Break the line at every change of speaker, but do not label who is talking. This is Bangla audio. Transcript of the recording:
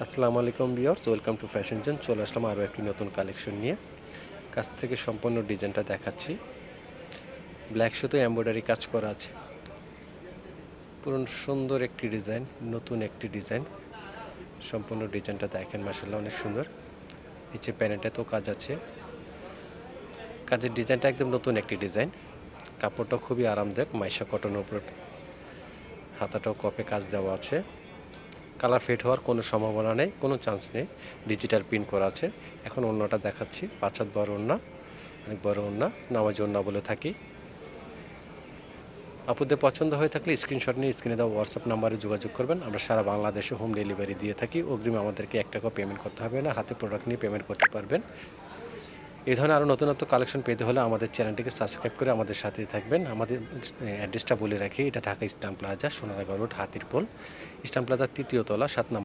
আসসালামু আলাইকুম viewers, welcome to fashion zone. চলে আসলাম আরও একটি নতুন কালেকশন নিয়ে। কাছ থেকে সম্পূর্ণ ডিজাইনটা দেখাচ্ছি। ব্ল্যাক সুতো এমব্রয়ডারি কাজ করা আছে, পুরো সুন্দর একটি ডিজাইন, নতুন একটি ডিজাইন। সম্পূর্ণ ডিজাইনটা দেখেন, মাশাআল্লাহ অনেক সুন্দর। নিচে প্যানেলটাতেও কাজ আছে। কাজের ডিজাইনটা একদম নতুন একটি ডিজাইন। কাপড়টা খুবই আরামদায়ক, মাইশা কটনের উপর। হাতাটাও কপে কাজ দেওয়া আছে। কালার ফেড হওয়ার কোনো সম্ভাবনা নেই, কোনো চান্স নেই। ডিজিটাল প্রিন্ট করা আছে। এখন ওড়নাটা দেখাচ্ছি, 5 হাত বড় ওড়না, অনেক বড় ওড়না, নামাজি ওড়না বলে থাকি। আপুদের পছন্দ হয়ে থাকলে স্ক্রিনশট নিয়ে স্ক্রিনে দেওয়া হোয়াটসঅ্যাপ নাম্বারে যোগাযোগ করবেন। আমরা সারা বাংলাদেশে হোম ডেলিভারি দিয়ে থাকি। অগ্রিম আমাদেরকে 1 টাকাও পেমেন্ট করতে হবে না, হাতে প্রোডাক্ট নিয়ে পেমেন্ট করতে পারবেন। এই ধরনের আরও নতুন নতুন কালেকশন পেতে হলে আমাদের চ্যানেলটিকে সাবস্ক্রাইব করে আমাদের সাথেই থাকবেন। আমাদের অ্যাড্রেসটা বলে রাখি, এটা Dhaka eastern plaza, Sonargaon road, Hatirpool. Eastern প্লাজার 3য় তলা, 7 নম্বর।